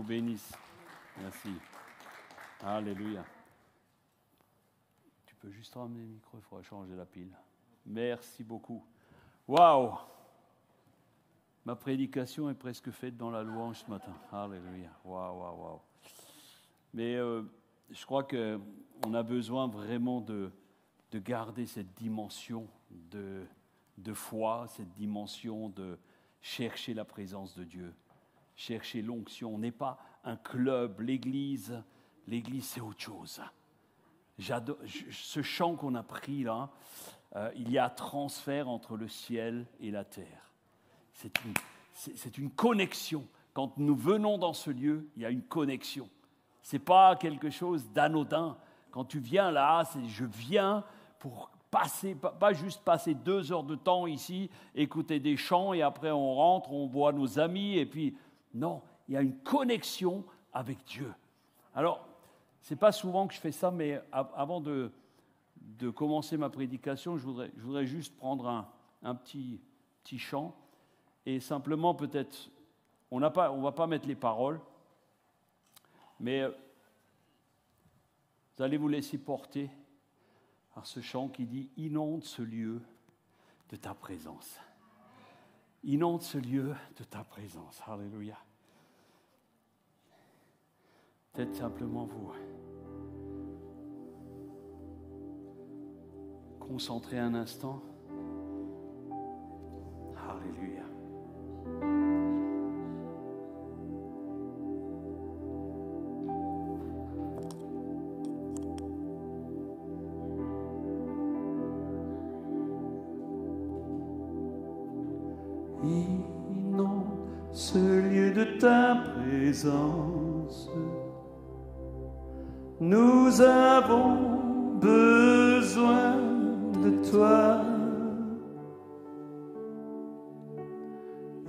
vous bénisse. Merci. Alléluia. Tu peux juste ramener le micro, il faudra changer la pile. Merci beaucoup. Waouh! Ma prédication est presque faite dans la louange ce matin. Alléluia. Waouh. Mais je crois qu'on a besoin vraiment de garder cette dimension de foi, cette dimension de chercher la présence de Dieu, chercher l'onction. On n'est pas un club, l'Église c'est autre chose. J'adore ce chant qu'on a pris là, il y a transfert entre le ciel et la terre. C'est une connexion. Quand nous venons dans ce lieu, il y a une connexion. Ce n'est pas quelque chose d'anodin. Quand tu viens là, je viens pour passer, pas juste passer 2 heures de temps ici, écouter des chants et après on rentre, on voit nos amis et puis non, il y a une connexion avec Dieu. Alors, ce n'est pas souvent que je fais ça, mais avant de commencer ma prédication, je voudrais juste prendre un petit chant et simplement peut-être, on ne va pas mettre les paroles, mais vous allez vous laisser porter par ce chant qui dit « Inonde ce lieu de ta présence ». Inonde ce lieu de ta présence. Alléluia. Peut-être simplement vous concentrer un instant. Alléluia. Inonde ce lieu de ta présence. Nous avons besoin de toi.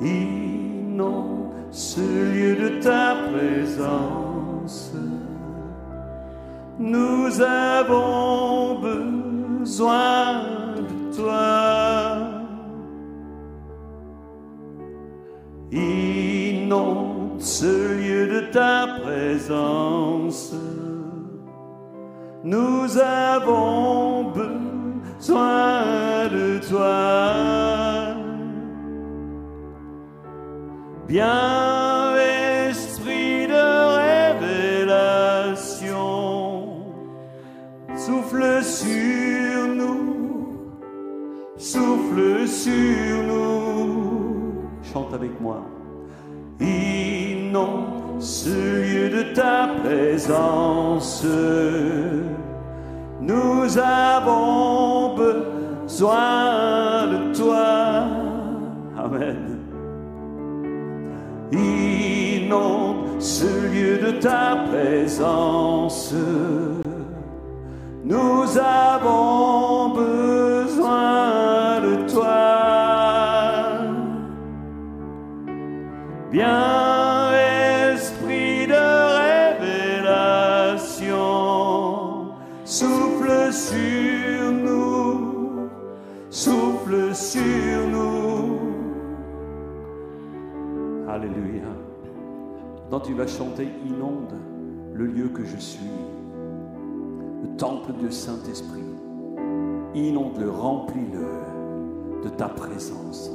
Inonde ce lieu de ta présence. Nous avons besoin de toi. Inonde ce lieu de ta présence. Nous avons besoin de toi. Viens, esprit de révélation, souffle sur nous, souffle sur nous. Chante avec moi. Inonde ce lieu de ta présence. Nous avons besoin de toi. Amen. Inonde ce lieu de ta présence. Nous avons besoin de toi. Viens, esprit de révélation, souffle sur nous, souffle sur nous. Alléluia. Quand tu vas chanter, inonde le lieu que je suis, le temple du Saint-Esprit. Inonde-le, remplis-le de ta présence.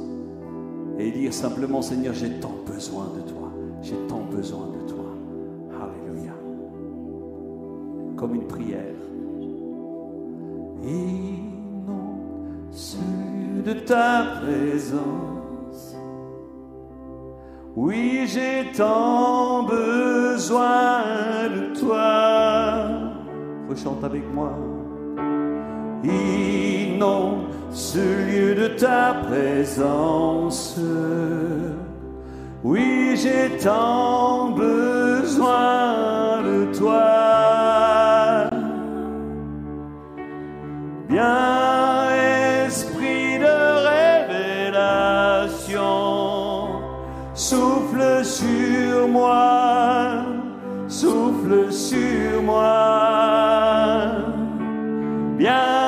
Et dire simplement, Seigneur, j'ai tant besoin de toi. J'ai tant besoin de toi. Alléluia. Comme une prière. Inonde ce lieu de ta présence. Oui, j'ai tant besoin de toi. Rechante avec moi. Inonde ce lieu de ta présence. Oui, j'ai tant besoin de toi. Viens, esprit de révélation, souffle sur moi, souffle sur moi. Viens,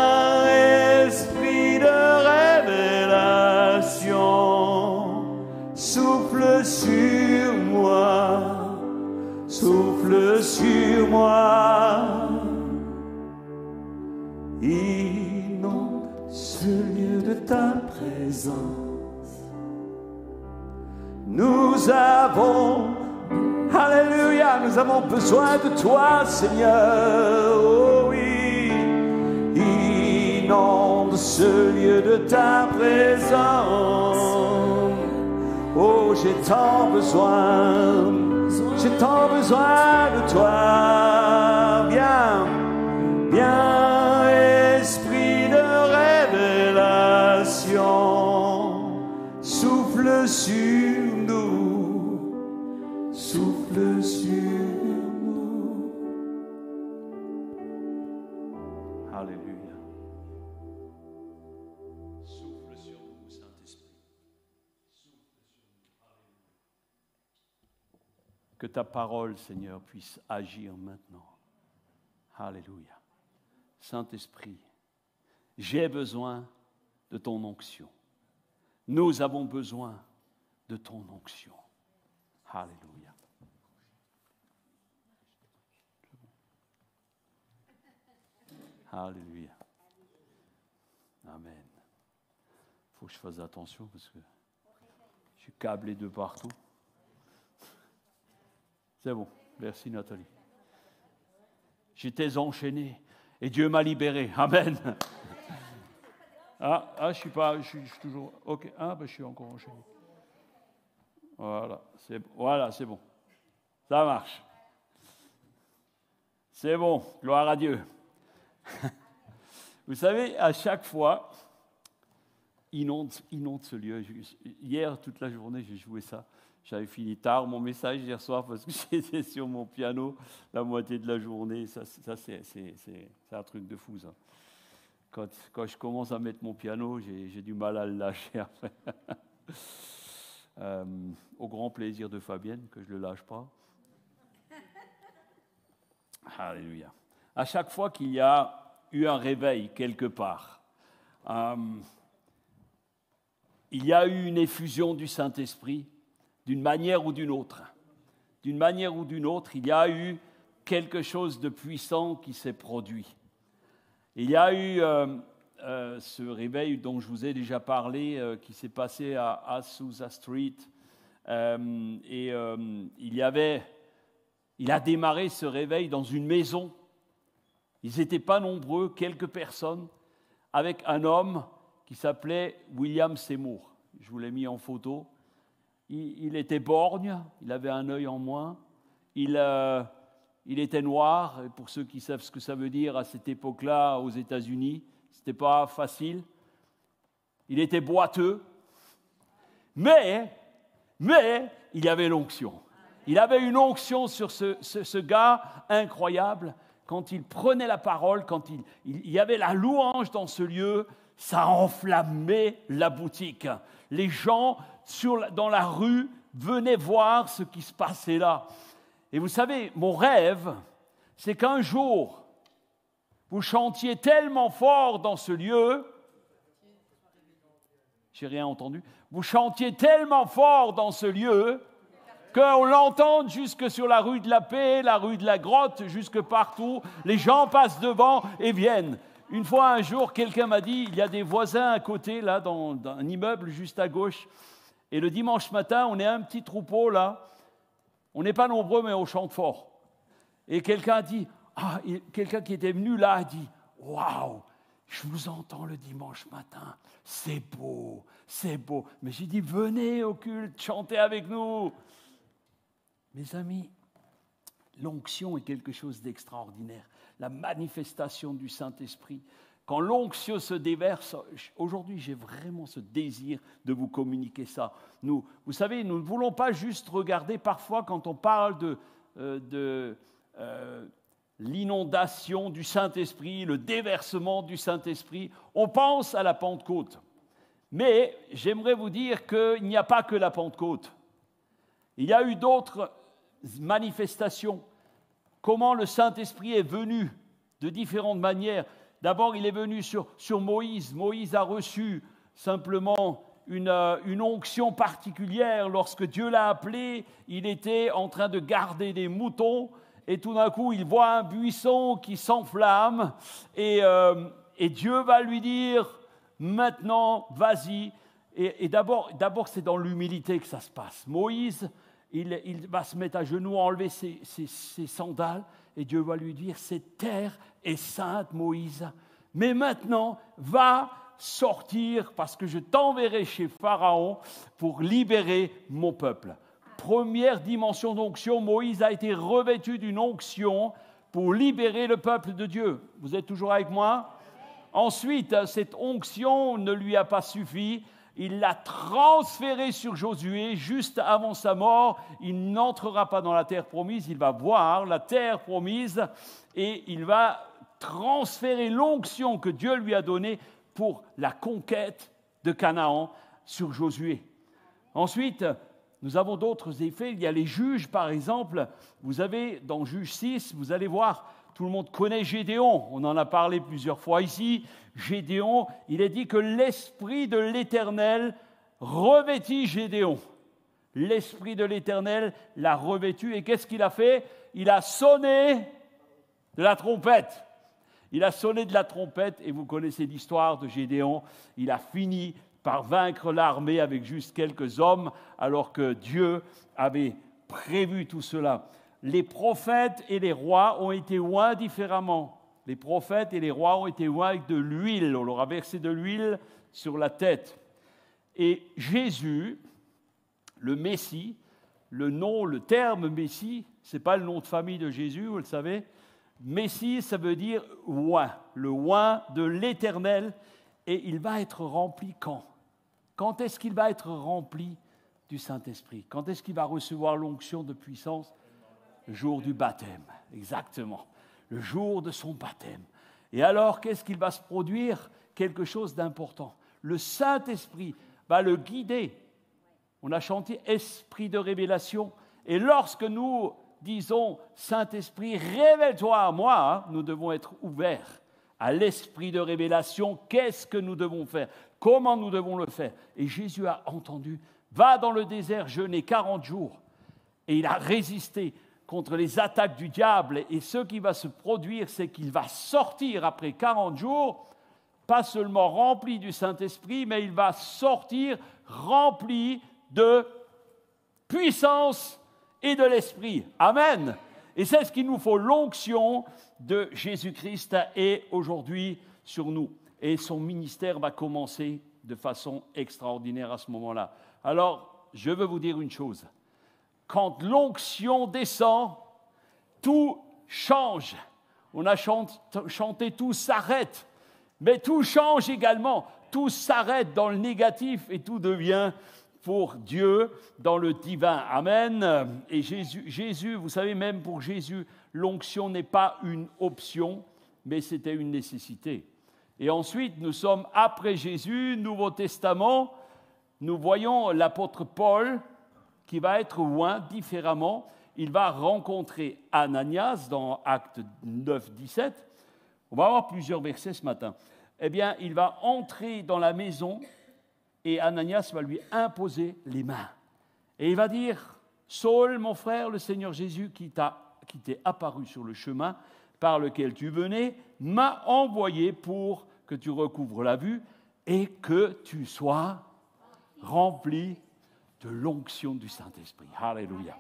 souffle sur moi, souffle sur moi. Inonde ce lieu de ta présence. Nous avons, alléluia, nous avons besoin de toi, Seigneur. Oh oui, inonde ce lieu de ta présence. Oh, j'ai tant besoin de toi. Viens, viens, esprit de révélation, souffle sur nous, souffle sur nous. Alléluia. Souffle sur nous, Saint-Esprit. Que ta parole, Seigneur, puisse agir maintenant. Alléluia. Saint-Esprit, j'ai besoin de ton onction. Nous avons besoin de ton onction. Alléluia. Alléluia. Amen. Il faut que je fasse attention parce que je suis câblé de partout. C'est bon. Merci Nathalie. J'étais enchaîné et Dieu m'a libéré. Amen. Je suis toujours. Ok. Je suis encore enchaîné. Voilà, c'est bon. Ça marche. C'est bon. Gloire à Dieu. Vous savez, à chaque fois, inonde ce lieu. Hier, toute la journée, j'ai joué ça. J'avais fini tard mon message hier soir parce que j'étais sur mon piano la moitié de la journée. Ça c'est un truc de fou, ça. Quand je commence à mettre mon piano, j'ai du mal à le lâcher après. Au grand plaisir de Fabienne, que je ne le lâche pas. Alléluia. À chaque fois qu'il y a eu un réveil quelque part, il y a eu une effusion du Saint-Esprit, d'une manière ou d'une autre. D'une manière ou d'une autre, il y a eu quelque chose de puissant qui s'est produit. Il y a eu ce réveil dont je vous ai déjà parlé, qui s'est passé à Azusa Street. Il a démarré ce réveil dans une maison. Ils n'étaient pas nombreux, quelques personnes, avec un homme qui s'appelait William Seymour. Je vous l'ai mis en photo. Il était borgne, il avait un œil en moins, il était noir, et pour ceux qui savent ce que ça veut dire à cette époque-là aux États-Unis, ce n'était pas facile. Il était boiteux, mais il y avait l'onction. Il avait une onction sur ce gars incroyable. Quand il prenait la parole, quand il y avait la louange dans ce lieu, ça enflammait la boutique. Les gens dans la rue venaient voir ce qui se passait là. Et vous savez, mon rêve, c'est qu'un jour, vous chantiez tellement fort dans ce lieu, j'ai rien entendu, vous chantiez tellement fort dans ce lieu, qu'on l'entende jusque sur la rue de la Paix, la rue de la Grotte, jusque partout, les gens passent devant et viennent. Une fois, un jour, quelqu'un m'a dit, il y a des voisins à côté, là, dans un immeuble juste à gauche, et le dimanche matin, on est un petit troupeau, là, on n'est pas nombreux, mais on chante fort. Et quelqu'un a dit, quelqu'un qui était venu là a dit, waouh, je vous entends le dimanche matin, c'est beau, c'est beau. Mais j'ai dit, venez au culte, chantez avec nous. Mes amis, l'onction est quelque chose d'extraordinaire. La manifestation du Saint-Esprit. Quand l'onction se déverse, aujourd'hui j'ai vraiment ce désir de vous communiquer ça. Vous savez, nous ne voulons pas juste regarder parfois quand on parle de l'inondation du Saint-Esprit, le déversement du Saint-Esprit, on pense à la Pentecôte. Mais j'aimerais vous dire qu'il n'y a pas que la Pentecôte. Il y a eu d'autres manifestations. Comment le Saint-Esprit est venu de différentes manières. D'abord, il est venu sur Moïse. Moïse a reçu simplement une onction particulière. Lorsque Dieu l'a appelé, il était en train de garder des moutons et tout d'un coup, il voit un buisson qui s'enflamme et Dieu va lui dire, maintenant, vas-y. Et d'abord, c'est dans l'humilité que ça se passe. Moïse, il va se mettre à genoux, enlever ses sandales et Dieu va lui dire, cette terre est sainte, Moïse, mais maintenant, va sortir parce que je t'enverrai chez Pharaon pour libérer mon peuple. Première dimension d'onction, Moïse a été revêtu d'une onction pour libérer le peuple de Dieu. Vous êtes toujours avec moi? Ensuite, cette onction ne lui a pas suffi. Il l'a transféré sur Josué juste avant sa mort. Il n'entrera pas dans la terre promise, il va voir la terre promise et il va transférer l'onction que Dieu lui a donnée pour la conquête de Canaan sur Josué. Ensuite, nous avons d'autres effets. Il y a les juges, par exemple. Vous avez, dans Juge 6, vous allez voir, tout le monde connaît Gédéon. On en a parlé plusieurs fois ici. Gédéon, il est dit que l'Esprit de l'Éternel revêtit Gédéon. L'Esprit de l'Éternel l'a revêtu. Et qu'est-ce qu'il a fait? Il a sonné de la trompette. Il a sonné de la trompette, et vous connaissez l'histoire de Gédéon. Il a fini par vaincre l'armée avec juste quelques hommes, alors que Dieu avait prévu tout cela. Les prophètes et les rois ont été oints différemment. Les prophètes et les rois ont été oints avec de l'huile. On leur a versé de l'huile sur la tête. Et Jésus, le Messie, le terme Messie, ce n'est pas le nom de famille de Jésus, vous le savez. Messie, ça veut dire oint, le oint de l'Éternel, et il va être rempli quand? Quand est-ce qu'il va être rempli du Saint-Esprit? Quand est-ce qu'il va recevoir l'onction de puissance? Le jour du baptême, exactement, le jour de son baptême. Et alors, qu'est-ce qu'il va se produire? Quelque chose d'important. Le Saint-Esprit va le guider. On a chanté « Esprit de révélation ». Et lorsque nous disons « Saint-Esprit, révèle-toi à moi », nous devons être ouverts à l'Esprit de révélation. Qu'est-ce que nous devons faire? Comment nous devons le faire? Et Jésus a entendu, va dans le désert jeûner 40 jours. Et il a résisté contre les attaques du diable. Et ce qui va se produire, c'est qu'il va sortir après 40 jours, pas seulement rempli du Saint-Esprit, mais il va sortir rempli de puissance et de l'Esprit. Amen. Et c'est ce qu'il nous faut, l'onction de Jésus-Christ est aujourd'hui sur nous. Et son ministère va commencer de façon extraordinaire à ce moment-là. Alors, je veux vous dire une chose. Quand l'onction descend, tout change. On a chanté, tout s'arrête. Mais tout change également. Tout s'arrête dans le négatif et tout devient pour Dieu dans le divin. Amen. Et Jésus, vous savez, même pour Jésus, l'onction n'est pas une option, mais c'était une nécessité. Et ensuite, nous sommes après Jésus, Nouveau Testament. Nous voyons l'apôtre Paul qui va être oint différemment. Il va rencontrer Ananias dans Actes 9, 17. On va avoir plusieurs versets ce matin. Eh bien, il va entrer dans la maison et Ananias va lui imposer les mains. Et il va dire, Saul, mon frère, le Seigneur Jésus qui t'est apparu sur le chemin par lequel tu venais, m'a envoyé pour que tu recouvres la vue et que tu sois rempli de l'onction du Saint-Esprit. Alléluia.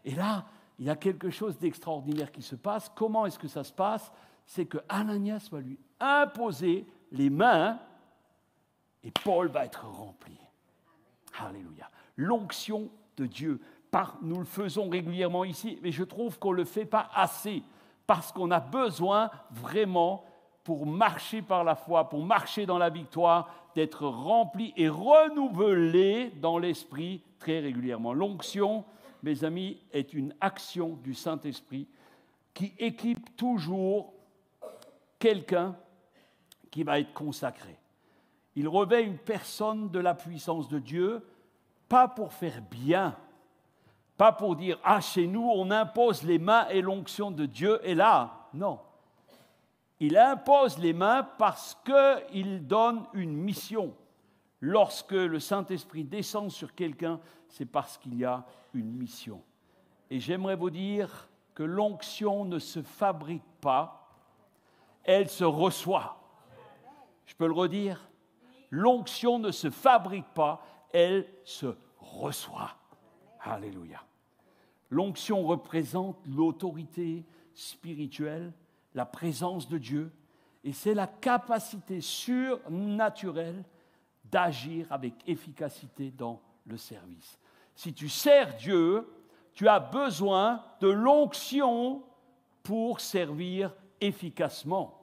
Et là, il y a quelque chose d'extraordinaire qui se passe. Comment est-ce que ça se passe? C'est que Ananias va lui imposer les mains et Paul va être rempli. Alléluia. L'onction de Dieu. Nous le faisons régulièrement ici, mais je trouve qu'on ne le fait pas assez parce qu'on a besoin vraiment, pour marcher par la foi, pour marcher dans la victoire, d'être rempli et renouvelé dans l'esprit très régulièrement. L'onction, mes amis, est une action du Saint-Esprit qui équipe toujours quelqu'un qui va être consacré. Il revêt une personne de la puissance de Dieu, pas pour faire bien, pas pour dire « Ah, chez nous, on impose les mains et l'onction de Dieu est là ». Non. Il impose les mains parce qu'il donne une mission. lorsque le Saint-Esprit descend sur quelqu'un, c'est parce qu'il y a une mission. Et j'aimerais vous dire que l'onction ne se fabrique pas, elle se reçoit. Je peux le redire? L'onction ne se fabrique pas, elle se reçoit. Alléluia. L'onction représente l'autorité spirituelle, la présence de Dieu, et c'est la capacité surnaturelle d'agir avec efficacité dans le service. Si tu sers Dieu, tu as besoin de l'onction pour servir efficacement.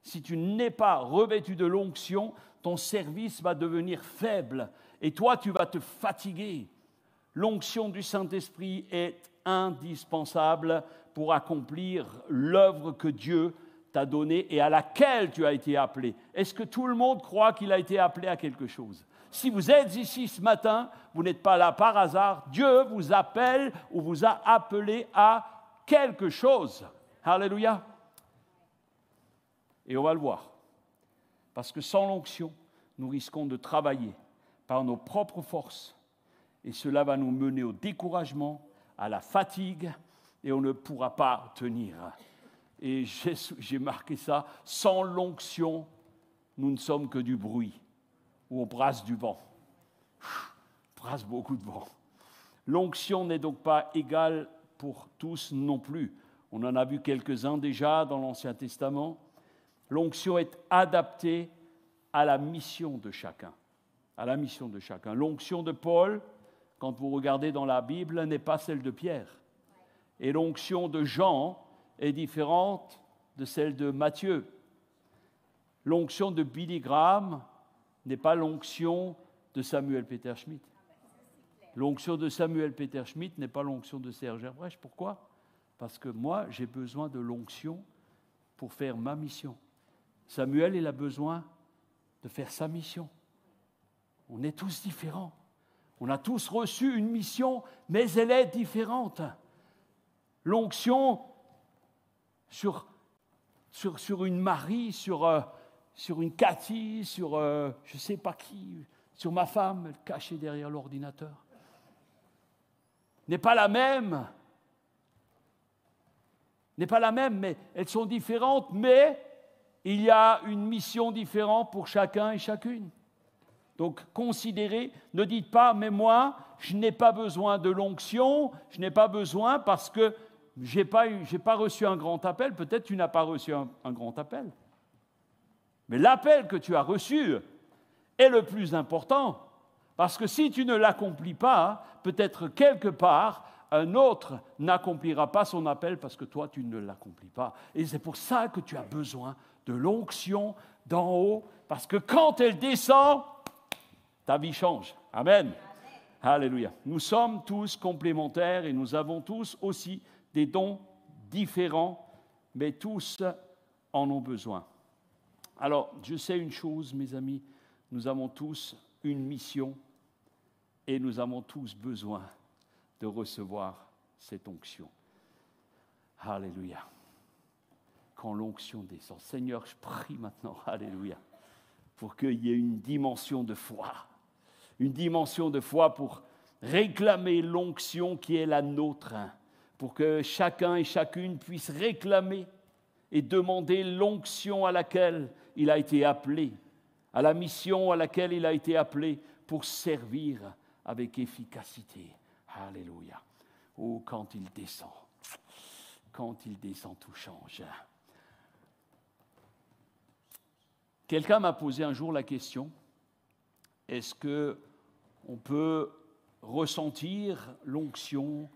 Si tu n'es pas revêtu de l'onction, ton service va devenir faible et toi, tu vas te fatiguer. L'onction du Saint-Esprit est indispensable pour accomplir l'œuvre que Dieu t'a donnée et à laquelle tu as été appelé. Est-ce que tout le monde croit qu'il a été appelé à quelque chose? Si vous êtes ici ce matin, vous n'êtes pas là par hasard. Dieu vous appelle ou vous a appelé à quelque chose. Alléluia. Et on va le voir. Parce que sans l'onction, nous risquons de travailler par nos propres forces. Et cela va nous mener au découragement, à la fatigue, et on ne pourra pas tenir. Et j'ai marqué ça, sans l'onction, nous ne sommes que du bruit, où on brasse du vent. On brasse beaucoup de vent. L'onction n'est donc pas égale pour tous non plus. On en a vu quelques-uns déjà dans l'Ancien Testament. L'onction est adaptée à la mission de chacun. À la mission de chacun. L'onction de Paul, quand vous regardez dans la Bible, n'est pas celle de Pierre. Et l'onction de Jean est différente de celle de Matthieu. L'onction de Billy Graham n'est pas l'onction de Samuel Peter Schmidt. L'onction de Samuel Peter Schmidt n'est pas l'onction de Serge Herbrecht. Pourquoi? Parce que moi, j'ai besoin de l'onction pour faire ma mission. Samuel, il a besoin de faire sa mission. On est tous différents. On a tous reçu une mission, mais elle est différente. L'onction sur une Marie, sur une Cathy, sur je ne sais pas qui, sur ma femme cachée derrière l'ordinateur, n'est pas la même, mais elles sont différentes, mais il y a une mission différente pour chacun et chacune. Donc, considérez, ne dites pas, mais moi, je n'ai pas besoin de l'onction, je n'ai pas besoin parce que je n'ai pas reçu un grand appel. Peut-être tu n'as pas reçu un grand appel. Mais l'appel que tu as reçu est le plus important. Parce que si tu ne l'accomplis pas, peut-être quelque part, un autre n'accomplira pas son appel parce que toi, tu ne l'accomplis pas. Et c'est pour ça que tu as besoin de l'onction d'en haut, parce que quand elle descend, ta vie change. Amen. Alléluia. Nous sommes tous complémentaires et nous avons tous aussi des dons différents, mais tous en ont besoin. Alors, je sais une chose, mes amis, nous avons tous une mission et nous avons tous besoin de recevoir cette onction. Alléluia. Quand l'onction descend, Seigneur, je prie maintenant, alléluia, pour qu'il y ait une dimension de foi pour réclamer l'onction qui est la nôtre, pour que chacun et chacune puisse réclamer et demander l'onction à laquelle il a été appelé, à la mission à laquelle il a été appelé pour servir avec efficacité. Alléluia. Oh, quand il descend, tout change. Quelqu'un m'a posé un jour la question, est-ce qu'on peut ressentir l'onction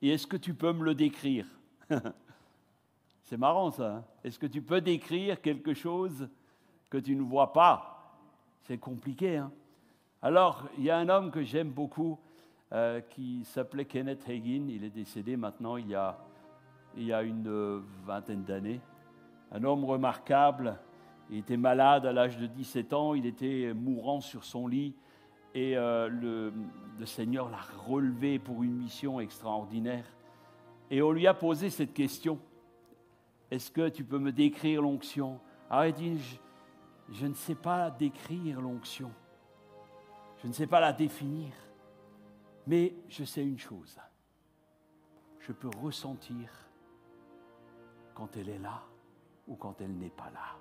et est-ce que tu peux me le décrire? C'est marrant ça, hein? Est-ce que tu peux décrire quelque chose que tu ne vois pas? C'est compliqué, hein? Alors, il y a un homme que j'aime beaucoup qui s'appelait Kenneth Hagin. Il est décédé maintenant il y a une vingtaine d'années. Un homme remarquable. Il était malade à l'âge de 17 ans. Il était mourant sur son lit. Et le Seigneur l'a relevé pour une mission extraordinaire. Et on lui a posé cette question. Est-ce que tu peux me décrire l'onction? Alors il dit, je ne sais pas décrire l'onction. Je ne sais pas la définir, mais je sais une chose. Je peux ressentir quand elle est là ou quand elle n'est pas là.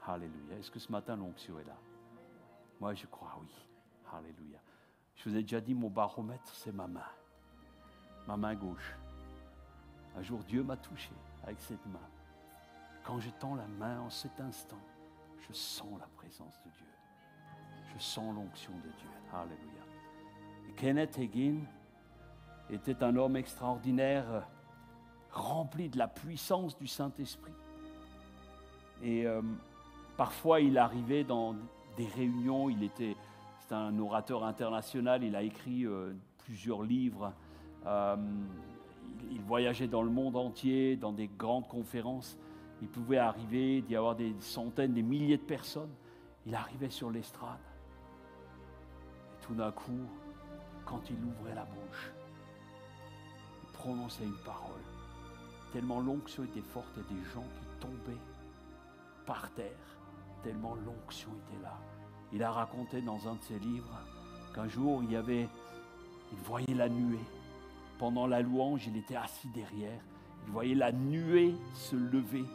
Alléluia. Est-ce que ce matin, l'onction est là? Moi, je crois, oui. Alléluia. Je vous ai déjà dit, mon baromètre, c'est ma main gauche. Un jour, Dieu m'a touché avec cette main. Quand je tends la main en cet instant, je sens la présence de Dieu. Je sens l'onction de Dieu. Alléluia. Et Kenneth Hagin était un homme extraordinaire, rempli de la puissance du Saint-Esprit. Et parfois, il arrivait dans des réunions, c'est un orateur international, il a écrit plusieurs livres, il voyageait dans le monde entier, dans des grandes conférences. Il pouvait arriver, d'y avoir des centaines, des milliers de personnes. Il arrivait sur l'estrade. Et tout d'un coup, quand il ouvrait la bouche, il prononçait une parole. Tellement l'onction était forte, il y a des gens qui tombaient par terre, tellement l'onction était là. Il a raconté dans un de ses livres qu'un jour, il voyait la nuée. Pendant la louange, il était assis derrière. Il voyait la nuée se lever.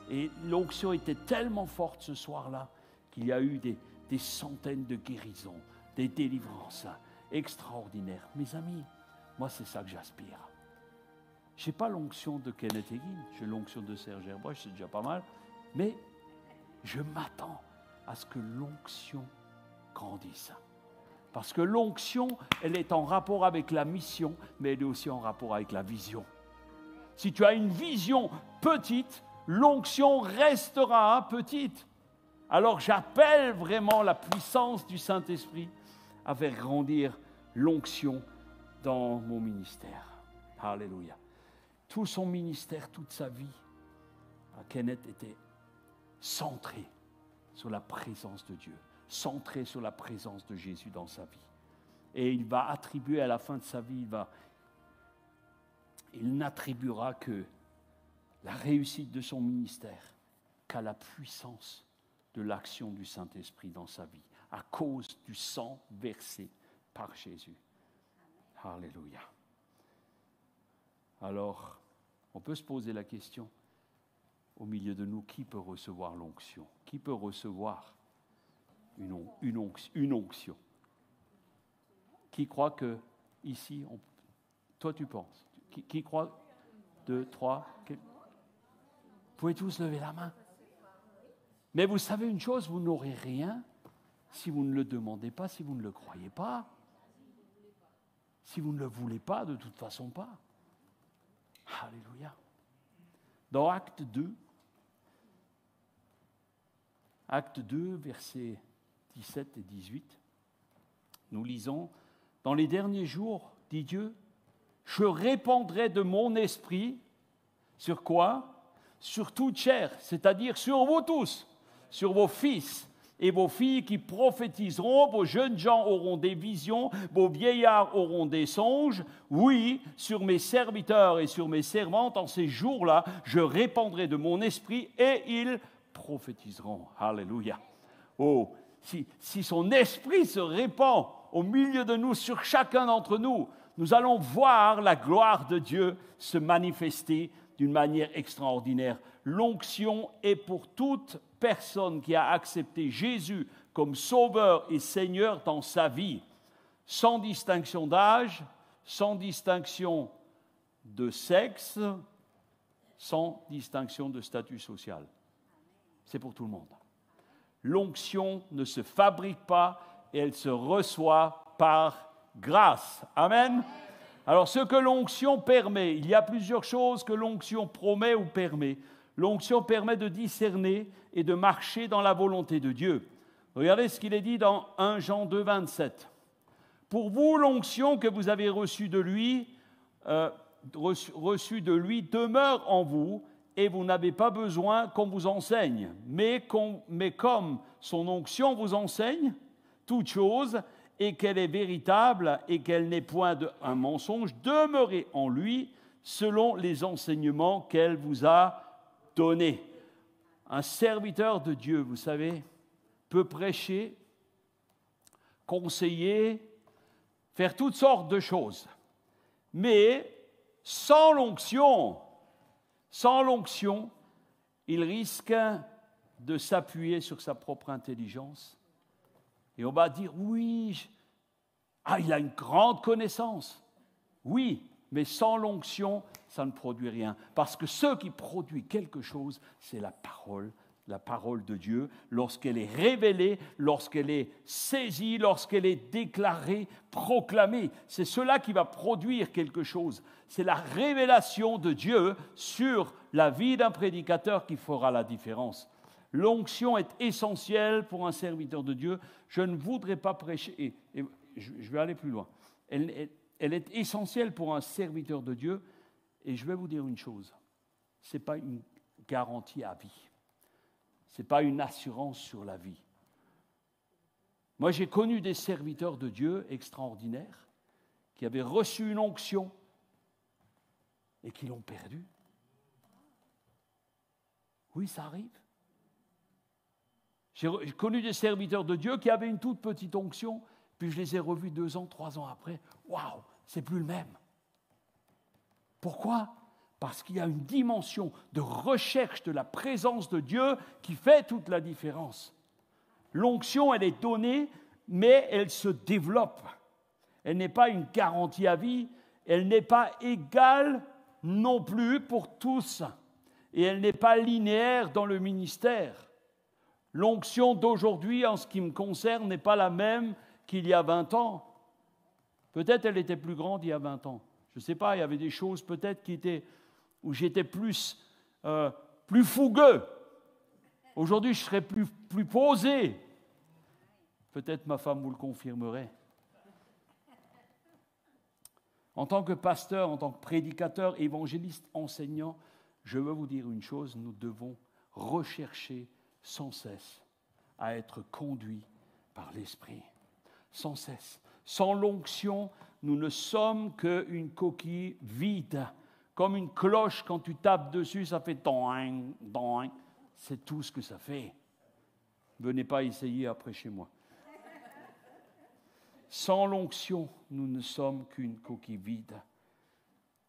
Et l'onction était tellement forte ce soir-là qu'il y a eu des centaines de guérisons, des délivrances extraordinaires. Mes amis, moi, c'est ça que j'aspire. Je n'ai pas l'onction de Kenneth Hagin, j'ai l'onction de Serge Herbroche, c'est déjà pas mal. Mais je m'attends à ce que l'onction grandisse. Parce que l'onction, elle est en rapport avec la mission, mais elle est aussi en rapport avec la vision. Si tu as une vision petite, l'onction restera petite. Alors j'appelle vraiment la puissance du Saint-Esprit à faire grandir l'onction dans mon ministère. Alléluia. Tout son ministère, toute sa vie, Kenneth était centré sur la présence de Dieu, centré sur la présence de Jésus dans sa vie. Et il va attribuer à la fin de sa vie, il n'attribuera que la réussite de son ministère qu'à la puissance de l'action du Saint-Esprit dans sa vie, à cause du sang versé par Jésus. Alléluia. Alors, on peut se poser la question, au milieu de nous, qui peut recevoir l'onction? Qui peut recevoir une onction? Qui croit que, ici, toi tu penses? Qui croit? 2, 3, vous pouvez tous lever la main. Mais vous savez une chose, vous n'aurez rien si vous ne le demandez pas, si vous ne le croyez pas. Si vous ne le voulez pas, de toute façon pas. Alléluia. Dans Acte 2, versets 17 et 18, nous lisons, « Dans les derniers jours, dit Dieu, je répandrai de mon esprit, sur quoi? Sur toute chair, c'est-à-dire sur vous tous, sur vos fils et vos filles qui prophétiseront, vos jeunes gens auront des visions, vos vieillards auront des songes. Oui, sur mes serviteurs et sur mes servantes, en ces jours-là, je répandrai de mon esprit et ils prophétiseront. » Alléluia. Oh, si son esprit se répand au milieu de nous, sur chacun d'entre nous, nous allons voir la gloire de Dieu se manifester d'une manière extraordinaire. L'onction est pour toute personne qui a accepté Jésus comme Sauveur et Seigneur dans sa vie, sans distinction d'âge, sans distinction de sexe, sans distinction de statut social. C'est pour tout le monde. L'onction ne se fabrique pas et elle se reçoit par grâce. Amen. Alors, ce que l'onction permet, il y a plusieurs choses que l'onction promet ou permet. L'onction permet de discerner et de marcher dans la volonté de Dieu. Regardez ce qu'il est dit dans 1 Jean 2, 27. « Pour vous, l'onction que vous avez reçue de lui demeure en vous, et vous n'avez pas besoin qu'on vous enseigne. Mais comme son onction vous enseigne toute chose, et qu'elle est véritable et qu'elle n'est point un mensonge, demeurez en lui selon les enseignements qu'elle vous a donnés. » Un serviteur de Dieu, vous savez, peut prêcher conseiller, faire toutes sortes de choses. Mais sans l'onction, il risque de s'appuyer sur sa propre intelligence. Et on va dire, oui, il a une grande connaissance. Oui, mais sans l'onction, ça ne produit rien. Parce que ce qui produit quelque chose, c'est la parole de Dieu, lorsqu'elle est révélée, lorsqu'elle est saisie, lorsqu'elle est déclarée, proclamée. C'est cela qui va produire quelque chose. C'est la révélation de Dieu sur la vie d'un prédicateur qui fera la différence. L'onction est essentielle pour un serviteur de Dieu. Je ne voudrais pas prêcher, et je vais aller plus loin. Elle est essentielle pour un serviteur de Dieu, et je vais vous dire une chose, ce n'est pas une garantie à vie, ce n'est pas une assurance sur la vie. Moi, j'ai connu des serviteurs de Dieu extraordinaires qui avaient reçu une onction et qui l'ont perdue. Oui, ça arrive. J'ai connu des serviteurs de Dieu qui avaient une toute petite onction, puis je les ai revus 2 ans, 3 ans après. Waouh, c'est plus le même. Pourquoi ? Parce qu'il y a une dimension de recherche de la présence de Dieu qui fait toute la différence. L'onction, elle est donnée, mais elle se développe. Elle n'est pas une garantie à vie, elle n'est pas égale non plus pour tous, et elle n'est pas linéaire dans le ministère. L'onction d'aujourd'hui, en ce qui me concerne, n'est pas la même qu'il y a 20 ans. Peut-être elle était plus grande il y a 20 ans. Je ne sais pas, il y avait des choses peut-être où j'étais plus fougueux. Aujourd'hui, je serais plus posé. Peut-être ma femme vous le confirmerait. En tant que pasteur, en tant que prédicateur, évangéliste, enseignant, je veux vous dire une chose, nous devons rechercher sans cesse à être conduits par l'Esprit. Sans cesse. Sans l'onction, nous ne sommes qu'une coquille vide. Comme une cloche, quand tu tapes dessus, ça fait doing, doing. C'est tout ce que ça fait. Venez pas essayer après chez moi. Sans l'onction, nous ne sommes qu'une coquille vide.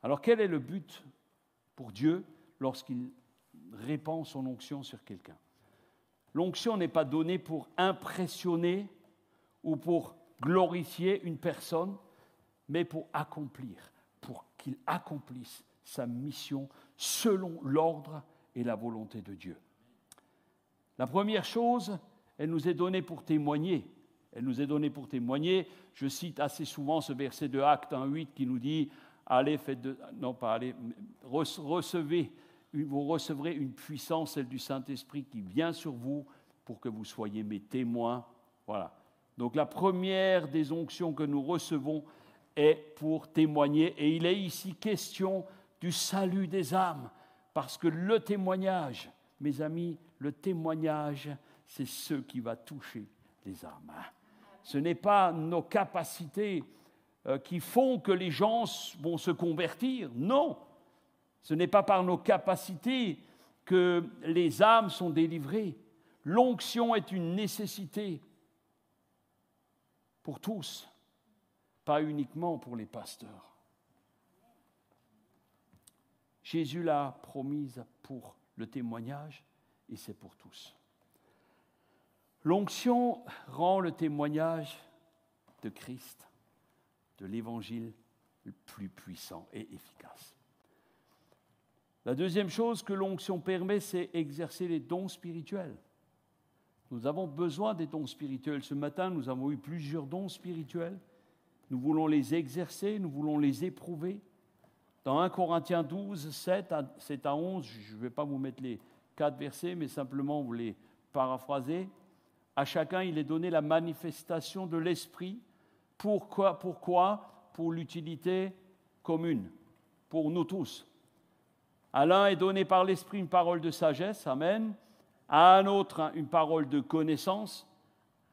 Alors quel est le but pour Dieu lorsqu'il répand son onction sur quelqu'un ? L'onction n'est pas donnée pour impressionner ou pour glorifier une personne, mais pour qu'il accomplisse sa mission selon l'ordre et la volonté de Dieu. La première chose, elle nous est donnée pour témoigner. Elle nous est donnée pour témoigner. Je cite assez souvent ce verset de Actes 1:8 qui nous dit « Allez, vous recevrez une puissance, celle du Saint-Esprit qui vient sur vous pour que vous soyez mes témoins. » Voilà. Donc la première des onctions que nous recevons est pour témoigner. Et il est ici question du salut des âmes. Parce que le témoignage, mes amis, le témoignage, c'est ce qui va toucher les âmes. Ce n'est pas nos capacités qui font que les gens vont se convertir. Non. Ce n'est pas par nos capacités que les âmes sont délivrées. L'onction est une nécessité pour tous, pas uniquement pour les pasteurs. Jésus l'a promise pour le témoignage et c'est pour tous. L'onction rend le témoignage de Christ, de l'Évangile, le plus puissant et efficace. La deuxième chose que l'onction permet, c'est exercer les dons spirituels. Nous avons besoin des dons spirituels. Ce matin, nous avons eu plusieurs dons spirituels. Nous voulons les exercer, nous voulons les éprouver. Dans 1 Corinthiens 12, 7 à 11, je ne vais pas vous mettre les 4 versets, mais simplement vous les paraphraser. À chacun, il est donné la manifestation de l'Esprit. Pourquoi ? Pour l'utilité commune, pour nous tous. À l'un est donné par l'Esprit une parole de sagesse, amen. À un autre, une parole de connaissance.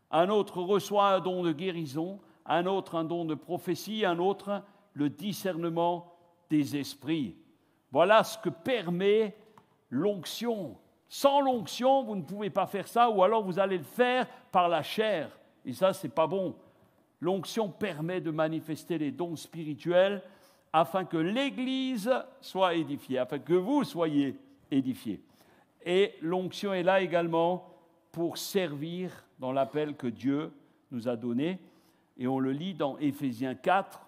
Un autre reçoit un don de guérison. Un autre, un don de prophétie. Un autre, le discernement des esprits. Voilà ce que permet l'onction. Sans l'onction, vous ne pouvez pas faire ça, ou alors vous allez le faire par la chair. Et ça, ce n'est pas bon. L'onction permet de manifester les dons spirituels afin que l'Église soit édifiée, afin que vous soyez édifiés. Et l'onction est là également pour servir dans l'appel que Dieu nous a donné. Et on le lit dans Éphésiens 4,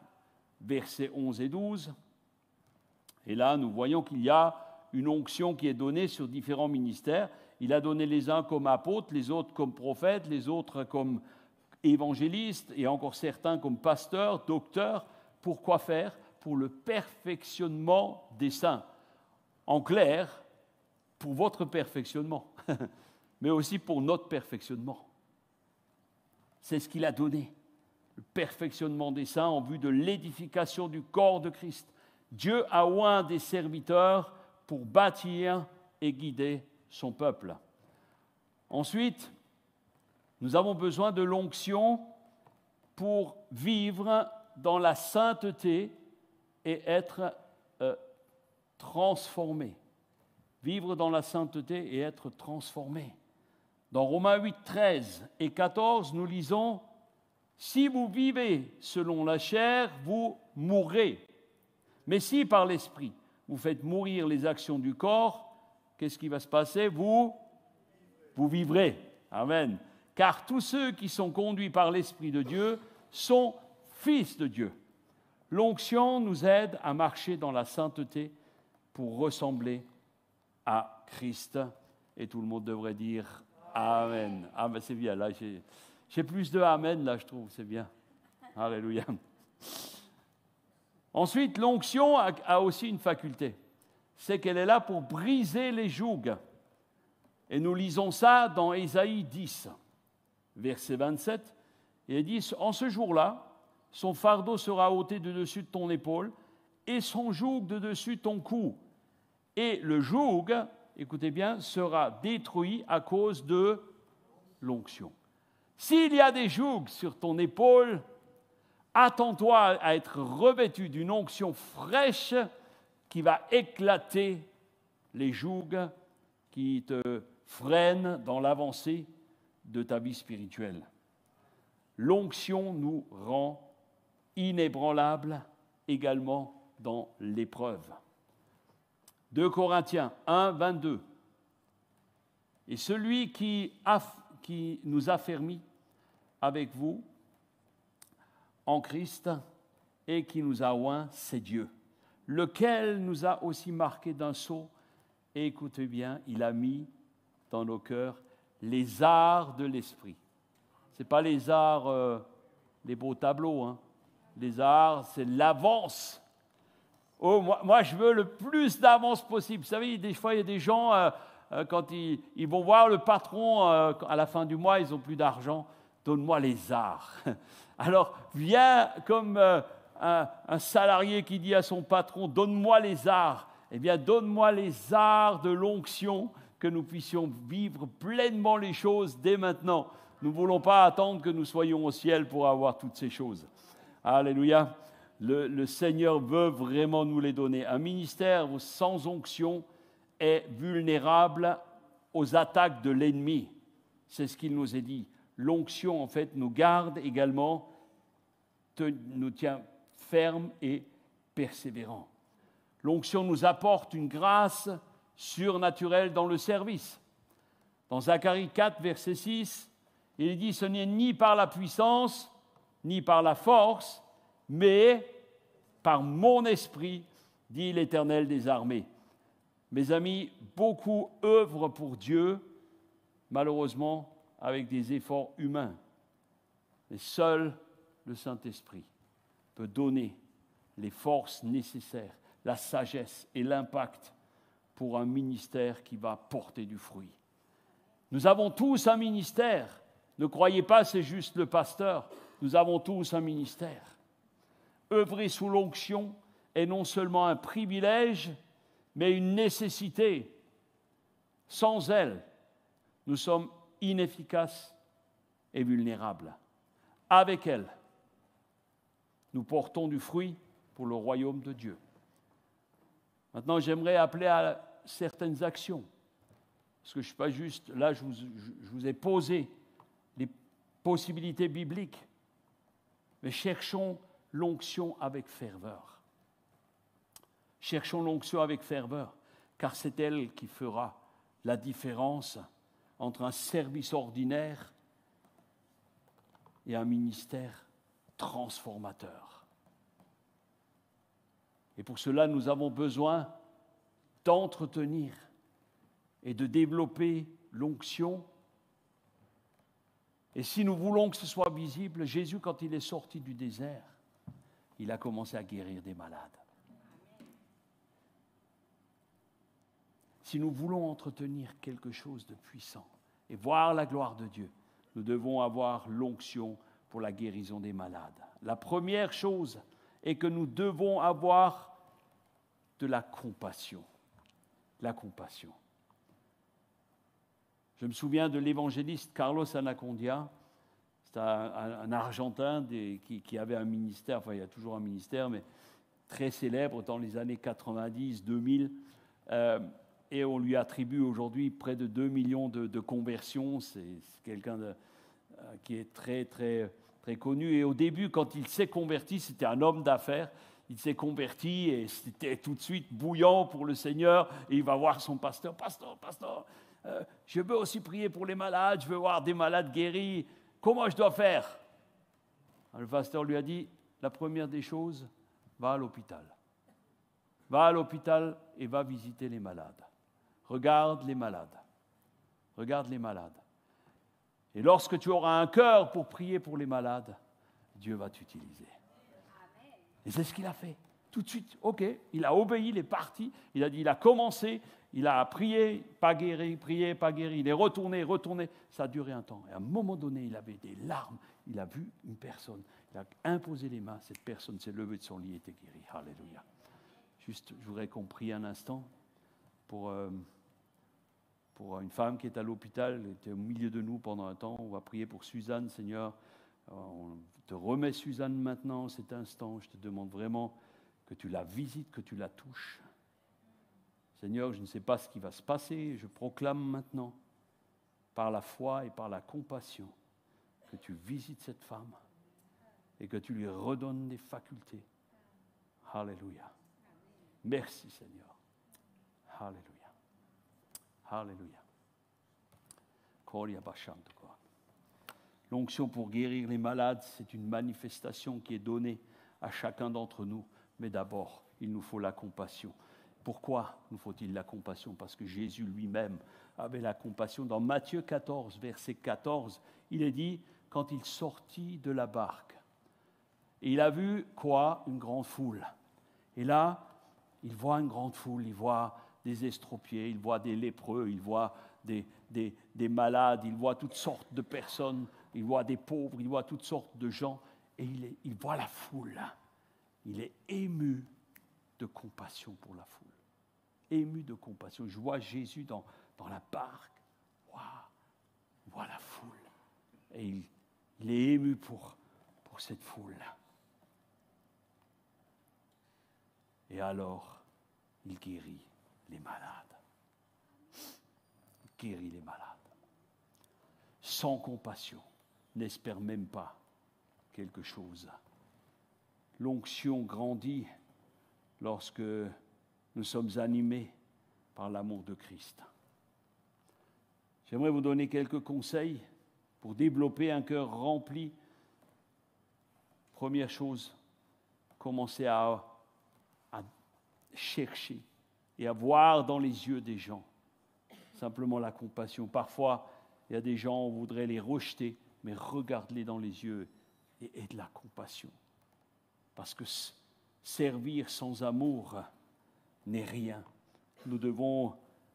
versets 11 et 12. Et là, nous voyons qu'il y a une onction qui est donnée sur différents ministères. Il a donné les uns comme apôtres, les autres comme prophètes, les autres comme évangélistes et encore certains comme pasteurs, docteurs. Pour quoi faire? Pour le perfectionnement des saints. En clair, pour votre perfectionnement, mais aussi pour notre perfectionnement. C'est ce qu'il a donné, le perfectionnement des saints en vue de l'édification du corps de Christ. Dieu a oint des serviteurs pour bâtir et guider son peuple. Ensuite, nous avons besoin de l'onction pour vivre dans la sainteté et être transformé. Vivre dans la sainteté et être transformé. Dans Romains 8, 13 et 14, nous lisons « Si vous vivez selon la chair, vous mourrez. Mais si par l'Esprit, vous faites mourir les actions du corps, qu'est-ce qui va se passer? Vous vivrez. » Amen. Car tous ceux qui sont conduits par l'Esprit de Dieu sont fils de Dieu. L'onction nous aide à marcher dans la sainteté pour ressembler à Christ. Et tout le monde devrait dire Amen. Ah ben c'est bien, là j'ai plus de Amen, là je trouve, c'est bien. Alléluia. Ensuite, l'onction a aussi une faculté, c'est qu'elle est là pour briser les jougs. Et nous lisons ça dans Ésaïe 10, verset 27, et il dit « En ce jour-là, son fardeau sera ôté de dessus de ton épaule et son joug de dessus ton cou. Et le joug, écoutez bien, sera détruit à cause de l'onction. » S'il y a des jougs sur ton épaule, attends-toi à être revêtu d'une onction fraîche qui va éclater les jougs qui te freinent dans l'avancée de ta vie spirituelle. L'onction nous rend inébranlables également dans l'épreuve. 2 Corinthiens 1, 22. Et celui qui nous affermit avec vous en Christ et qui nous a oints, c'est Dieu, lequel nous a aussi marqués d'un sceau. Et écoutez bien, il a mis dans nos cœurs les arts de l'esprit. Ce n'est pas les arts, les beaux tableaux. Hein. Les arts, c'est l'avance. Oh, moi, je veux le plus d'avance possible. Vous savez, des fois, il y a des gens, quand ils vont voir le patron à la fin du mois, ils n'ont plus d'argent. Donne-moi les arts. Alors, viens comme un salarié qui dit à son patron, donne-moi les arts. Eh bien, donne-moi les arts de l'onction, que nous puissions vivre pleinement les choses dès maintenant. Nous ne voulons pas attendre que nous soyons au ciel pour avoir toutes ces choses. Alléluia. Le Seigneur veut vraiment nous les donner. Un ministère sans onction est vulnérable aux attaques de l'ennemi. C'est ce qu'il nous est dit. L'onction, en fait, nous garde également, nous tient fermes et persévérants. L'onction nous apporte une grâce surnaturelle dans le service. Dans Zacharie 4, verset 6, il dit « Ce n'est ni par la puissance, ni par la force, mais par mon esprit, dit l'Éternel des armées. » Mes amis, beaucoup œuvrent pour Dieu, malheureusement, avec des efforts humains. Mais seul le Saint-Esprit peut donner les forces nécessaires, la sagesse et l'impact pour un ministère qui va porter du fruit. Nous avons tous un ministère. Ne croyez pas c'est juste le pasteur. Nous avons tous un ministère. Œuvrer sous l'onction est non seulement un privilège, mais une nécessité. Sans elle, nous sommes inefficaces et vulnérables. Avec elle, nous portons du fruit pour le royaume de Dieu. Maintenant, j'aimerais appeler à certaines actions. Parce que je ne suis pas juste, là, je vous ai posé les possibilités bibliques. Mais cherchons l'onction avec ferveur. Cherchons l'onction avec ferveur, car c'est elle qui fera la différence entre un service ordinaire et un ministère transformateur. Et pour cela, nous avons besoin d'entretenir et de développer l'onction. Et si nous voulons que ce soit visible, Jésus, quand il est sorti du désert, il a commencé à guérir des malades. Si nous voulons entretenir quelque chose de puissant et voir la gloire de Dieu, nous devons avoir l'onction pour la guérison des malades. La première chose est que nous devons avoir de la compassion. La compassion. Je me souviens de l'évangéliste Carlos Anacondia. C'est un Argentin qui avait un ministère, enfin il y a toujours un ministère, mais très célèbre dans les années 90, 2000. Et on lui attribue aujourd'hui près de 2 millions de conversions. C'est quelqu'un qui est très, très, très connu. Et au début, quand il s'est converti, c'était un homme d'affaires. Il s'est converti et c'était tout de suite bouillant pour le Seigneur. Et il va voir son pasteur. Pasteur, je veux aussi prier pour les malades. Je veux voir des malades guéris. Comment je dois faire? Le pasteur lui a dit, la première des choses, va à l'hôpital. Va à l'hôpital et va visiter les malades. Regarde les malades. Regarde les malades. Et lorsque tu auras un cœur pour prier pour les malades, Dieu va t'utiliser. Et c'est ce qu'il a fait. Tout de suite, ok, il a obéi, il est parti. Il a dit, il a commencé, il a prié, pas guéri, prié, pas guéri. Il est retourné. Ça a duré un temps. Et à un moment donné, il avait des larmes. Il a vu une personne. Il a imposé les mains. Cette personne s'est levée de son lit et était guérie. Alléluia. Juste, je voudrais qu'on prie un instant pour une femme qui est à l'hôpital. Elle était au milieu de nous pendant un temps. On va prier pour Suzanne, Seigneur. On te remet Suzanne maintenant, cet instant. Je te demande vraiment que tu la visites, que tu la touches. Seigneur, je ne sais pas ce qui va se passer. Je proclame maintenant, par la foi et par la compassion, que tu visites cette femme et que tu lui redonnes des facultés. Alléluia. Merci, Seigneur. Alléluia. Alléluia. L'onction pour guérir les malades, c'est une manifestation qui est donnée à chacun d'entre nous. Mais d'abord, il nous faut la compassion. Pourquoi nous faut-il la compassion? Parce que Jésus lui-même avait la compassion. Dans Matthieu 14, verset 14, il est dit, quand il sortit de la barque, et il a vu quoi? Une grande foule. Et là, il voit une grande foule, il voit des estropiés, il voit des lépreux, il voit des malades, il voit toutes sortes de personnes, il voit des pauvres, il voit toutes sortes de gens, et il voit la foule. Il est ému de compassion pour la foule. Ému de compassion. Je vois Jésus dans la barque. Waouh, il voit la foule. Et il est ému pour cette foule-là. Et alors, il guérit les malades. Il guérit les malades. Sans compassion, n'espère même pas quelque chose. L'onction grandit lorsque nous sommes animés par l'amour de Christ. J'aimerais vous donner quelques conseils pour développer un cœur rempli. Première chose, commencez à chercher et à voir dans les yeux des gens simplement la compassion. Parfois, il y a des gens, on voudrait les rejeter, mais regarde-les dans les yeux et aie de la compassion. Parce que servir sans amour n'est rien. Nous devons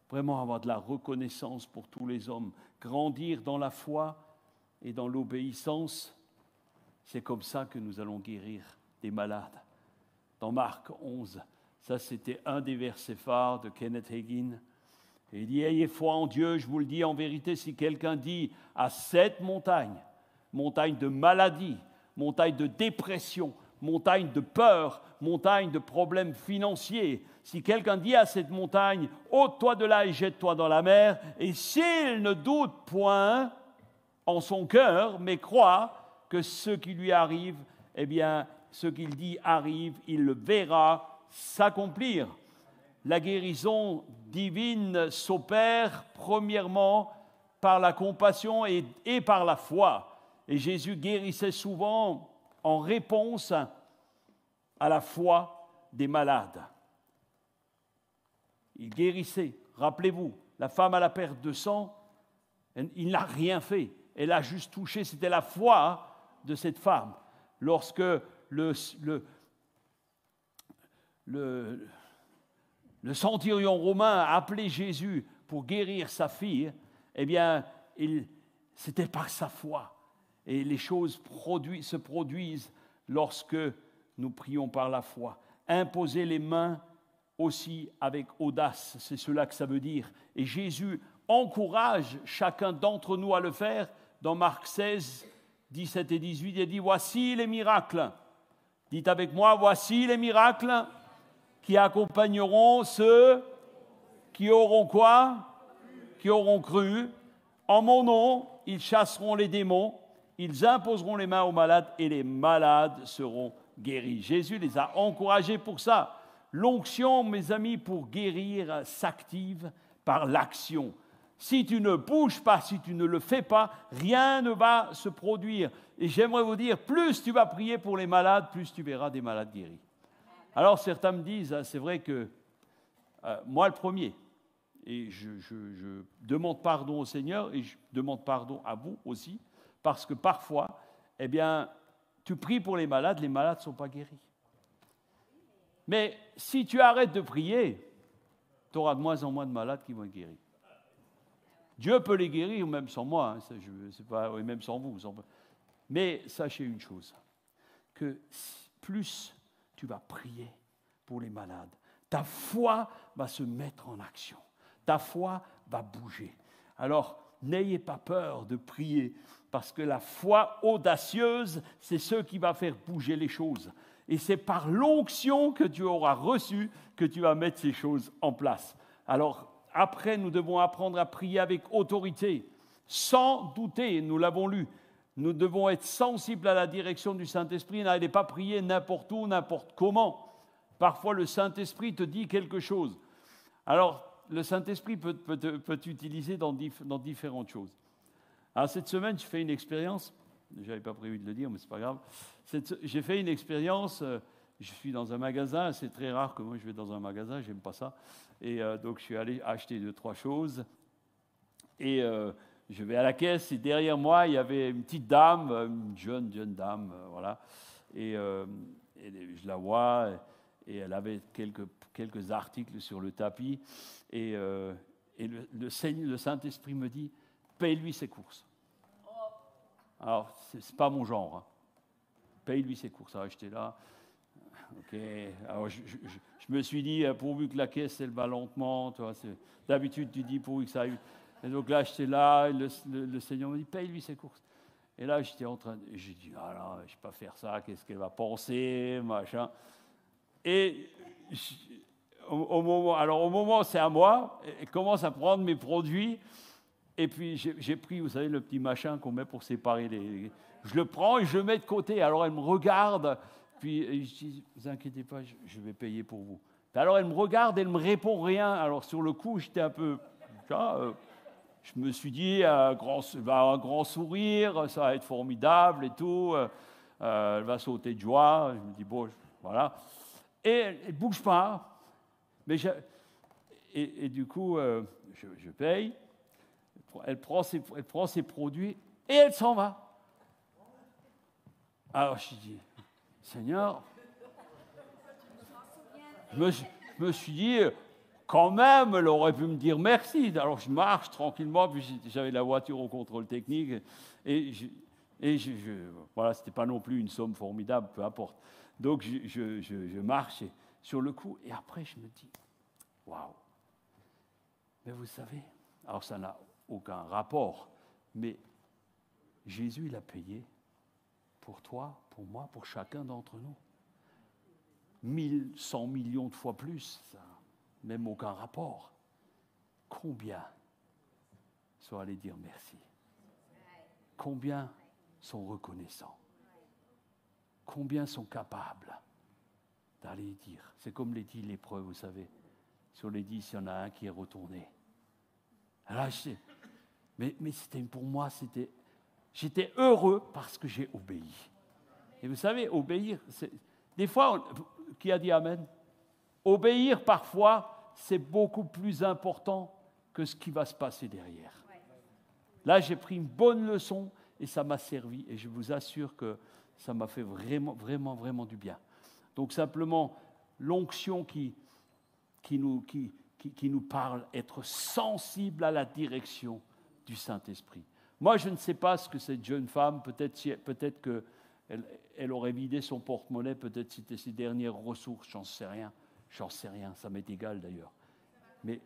vraiment avoir de la reconnaissance pour tous les hommes, grandir dans la foi et dans l'obéissance. C'est comme ça que nous allons guérir des malades. Dans Marc 11, ça c'était un des versets phares de Kenneth Hagin. Et il dit, ayez foi en Dieu, je vous le dis en vérité, si quelqu'un dit à cette montagne, montagne de maladie, montagne de dépression, montagne de peur, montagne de problèmes financiers, si quelqu'un dit à cette montagne, ôte-toi de là et jette-toi dans la mer, et s'il ne doute point en son cœur, mais croit que ce qui lui arrive eh bien, ce qu'il dit arrive, il le verra s'accomplir. La guérison divine s'opère premièrement par la compassion et par la foi. Et Jésus guérissait souvent en réponse à la foi des malades. Il guérissait. Rappelez-vous, la femme à la perte de sang, il n'a rien fait. Elle a juste touché, c'était la foi de cette femme. Lorsque le centurion romain a appelé Jésus pour guérir sa fille, eh bien, c'était par sa foi. Et les choses se produisent lorsque nous prions par la foi. Imposer les mains aussi avec audace, c'est cela que ça veut dire. Et Jésus encourage chacun d'entre nous à le faire. Dans Marc 16, 17 et 18, il dit « Voici les miracles ». Dites avec moi « Voici les miracles qui accompagneront ceux qui auront quoi ? Qui auront cru. En mon nom, ils chasseront les démons, ils imposeront les mains aux malades et les malades seront guéris. » Jésus les a encouragés pour ça. L'onction, mes amis, pour guérir s'active par l'action. Si tu ne bouges pas, si tu ne le fais pas, rien ne va se produire. Et j'aimerais vous dire, plus tu vas prier pour les malades, plus tu verras des malades guéris. Alors certains me disent, c'est vrai que moi le premier, et je demande pardon au Seigneur et je demande pardon à vous aussi, parce que parfois, eh bien, tu pries pour les malades ne sont pas guéris. Mais si tu arrêtes de prier, tu auras de moins en moins de malades qui vont être guéris. Dieu peut les guérir, même sans moi, hein, ça, c'est pas, oui, même sans vous. Mais sachez une chose, que plus tu vas prier pour les malades, ta foi va se mettre en action, ta foi va bouger. Alors, n'ayez pas peur de prier, parce que la foi audacieuse, c'est ce qui va faire bouger les choses. Et c'est par l'onction que tu auras reçue que tu vas mettre ces choses en place. Alors, après, nous devons apprendre à prier avec autorité, sans douter, nous l'avons lu. Nous devons être sensibles à la direction du Saint-Esprit. N'allez pas prier n'importe où, n'importe comment. Parfois, le Saint-Esprit te dit quelque chose. Alors, le Saint-Esprit peut t'utiliser dans différentes choses. Alors, cette semaine, je fais une expérience. Je n'avais pas prévu de le dire, mais ce n'est pas grave. J'ai fait une expérience. Je suis dans un magasin. C'est très rare que moi, je vais dans un magasin. Je n'aime pas ça. Et donc, je suis allé acheter 2-3 choses. Et je vais à la caisse. Et derrière moi, il y avait une petite dame, une jeune dame. Voilà. Et je la vois. Et elle avait quelques articles sur le tapis. Et le Saint-Esprit me dit, paye-lui ses courses. Alors, ce n'est pas mon genre. Hein. Paye-lui ses courses. Alors, j'étais là. OK. Alors, je me suis dit, pourvu que la caisse, elle va lentement. Tu vois, d'habitude, tu dis pourvu que ça aille. Et donc là, j'étais là. Et le Seigneur me dit, paye-lui ses courses. Et là, j'étais en train de... J'ai dit, ah là, je ne vais pas faire ça. Qu'est-ce qu'elle va penser, machin. Et au moment, c'est à moi. Elle commence à prendre mes produits. Et puis, j'ai pris, vous savez, le petit machin qu'on met pour séparer les... Je le prends et je le mets de côté. Alors, elle me regarde. Puis, je dis, ne vous inquiétez pas, je vais payer pour vous. Puis alors, elle me regarde, elle ne me répond rien. Alors, sur le coup, j'étais un peu... je me suis dit, un grand sourire, ça va être formidable et tout. Elle va sauter de joie. Je me dis, bon, voilà. Et elle ne bouge pas. Mais et du coup, je paye. Elle prend ses produits et elle s'en va. Alors je dis, Seigneur, je me suis dit, quand même, elle aurait pu me dire merci. Alors je marche tranquillement, puis j'avais la voiture au contrôle technique. Et voilà, ce n'était pas non plus une somme formidable, peu importe. Donc je marche sur le coup, et après je me dis, waouh, mais vous savez, alors ça n'a aucun rapport, mais Jésus, il a payé pour toi, pour moi, pour chacun d'entre nous. 100 millions de fois plus, ça n'a même aucun rapport. Combien sont allés dire merci? Combien sont reconnaissants? combien sont capables d'aller dire. C'est comme les 10 lépreux, vous savez. Sur les 10, il y en a un qui est retourné. Alors, mais c'était pour moi, j'étais heureux parce que j'ai obéi. Et vous savez, obéir, des fois, qui a dit Amen? Obéir, parfois, c'est beaucoup plus important que ce qui va se passer derrière. Là, j'ai pris une bonne leçon et ça m'a servi. Et je vous assure que ça m'a fait vraiment, vraiment, vraiment du bien. Donc, simplement, l'onction qui nous parle, être sensible à la direction du Saint-Esprit. Moi, je ne sais pas ce que cette jeune femme, peut-être qu'elle aurait vidé son porte-monnaie, peut-être c'était ses dernières ressources, j'en sais rien, ça m'est égal d'ailleurs. Mais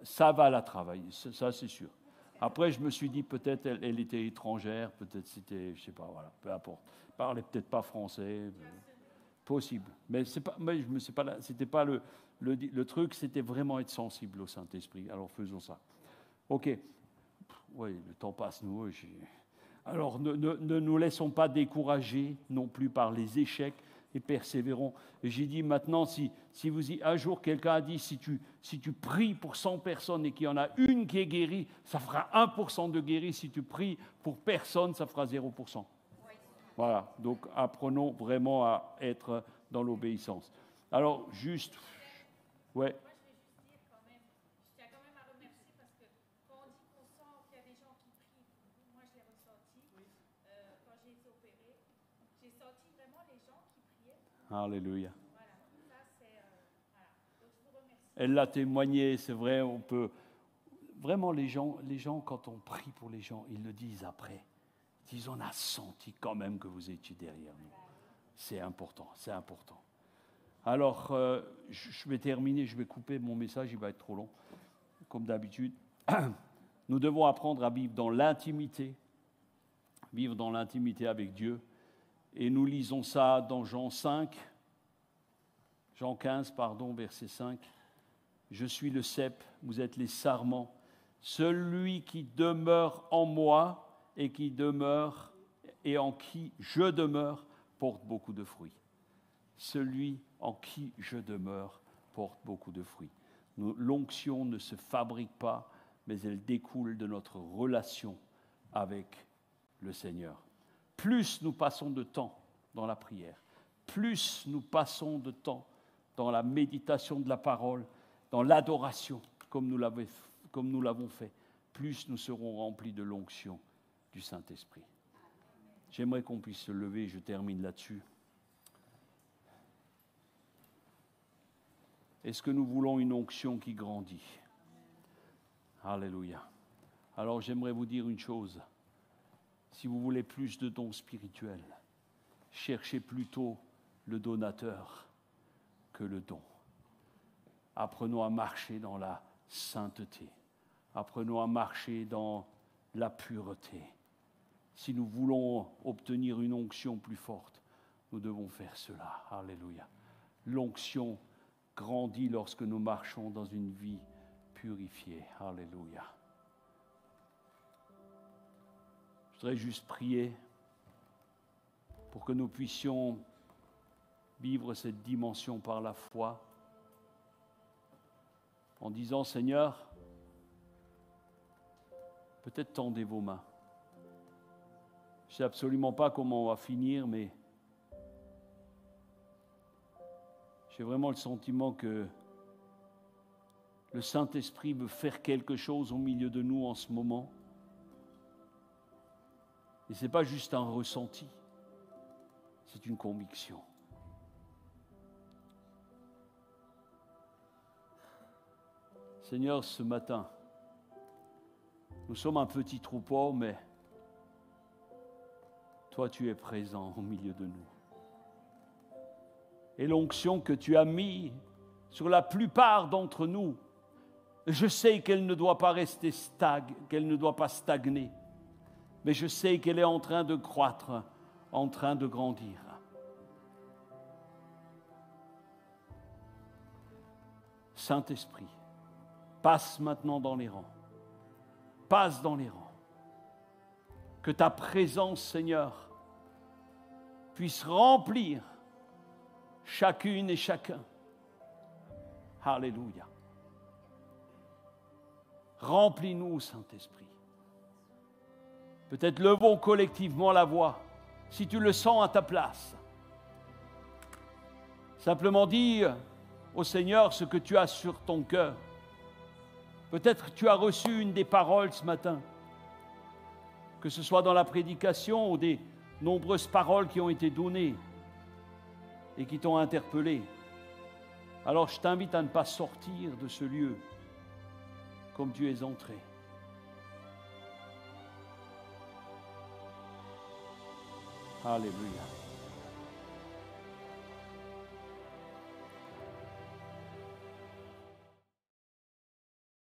ça va la travailler, ça c'est sûr. Après, je me suis dit, peut-être elle était étrangère, peut-être c'était, je ne sais pas, voilà, peu importe. Elle parlait peut-être pas français, possible. Mais c'était pas le truc, c'était vraiment être sensible au Saint-Esprit. Alors faisons ça. Ok. Oui, le temps passe, nous. Alors ne nous laissons pas décourager non plus par les échecs et persévérons. Et j'ai dit maintenant, un jour quelqu'un a dit, si tu pries pour 100 personnes et qu'il y en a une qui est guérie, ça fera 1% de guéri. Si tu pries pour personne, ça fera 0%. Voilà, donc apprenons vraiment à être dans l'obéissance. Alors, juste, ouais. Moi, je vais juste dire quand même, je tiens quand même à remercier parce que quand on dit qu'on sent qu'il y a des gens qui prient, moi je l'ai ressenti quand j'ai été opérée, j'ai senti vraiment les gens qui priaient. Alléluia. Voilà, ça c'est, voilà, donc je vous remercie. Elle l'a témoigné, c'est vrai, on peut, vraiment les gens, quand on prie pour les gens, ils le disent après. Ils disent, on a senti quand même que vous étiez derrière nous. C'est important, c'est important. Alors, je vais terminer, je vais couper mon message, il va être trop long, comme d'habitude. Nous devons apprendre à vivre dans l'intimité avec Dieu. Et nous lisons ça dans Jean 15, verset 5. Je suis le cep, vous êtes les sarments. Celui qui demeure en moi et en qui je demeure porte beaucoup de fruits. Celui en qui je demeure porte beaucoup de fruits. L'onction ne se fabrique pas, mais elle découle de notre relation avec le Seigneur. Plus nous passons de temps dans la prière, plus nous passons de temps dans la méditation de la parole, dans l'adoration, comme nous l'avons fait, plus nous serons remplis de l'onction du Saint-Esprit. J'aimerais qu'on puisse se lever, je termine là-dessus. Est-ce que nous voulons une onction qui grandit? Alléluia. Alors j'aimerais vous dire une chose. Si vous voulez plus de dons spirituels, cherchez plutôt le donateur que le don. Apprenons à marcher dans la sainteté. Apprenons à marcher dans la pureté. Si nous voulons obtenir une onction plus forte, nous devons faire cela. Alléluia. L'onction grandit lorsque nous marchons dans une vie purifiée. Alléluia. Je voudrais juste prier pour que nous puissions vivre cette dimension par la foi en disant, Seigneur, peut-être tendez vos mains. Je ne sais absolument pas comment on va finir, mais j'ai vraiment le sentiment que le Saint-Esprit veut faire quelque chose au milieu de nous en ce moment. Et ce n'est pas juste un ressenti, c'est une conviction. Seigneur, ce matin, nous sommes un petit troupeau, mais toi, tu es présent au milieu de nous. Et l'onction que tu as mise sur la plupart d'entre nous, je sais qu'elle ne doit pas rester qu'elle ne doit pas stagner, mais je sais qu'elle est en train de croître, en train de grandir. Saint-Esprit, passe maintenant dans les rangs. Passe dans les rangs. Que ta présence, Seigneur, puisse remplir chacune et chacun. Alléluia. Remplis-nous, Saint-Esprit. Peut-être levons collectivement la voix, si tu le sens à ta place. Simplement dis au Seigneur ce que tu as sur ton cœur. Peut-être tu as reçu une des paroles ce matin, que ce soit dans la prédication ou des nombreuses paroles qui ont été données et qui t'ont interpellé. Alors je t'invite à ne pas sortir de ce lieu comme tu es entré. Alléluia.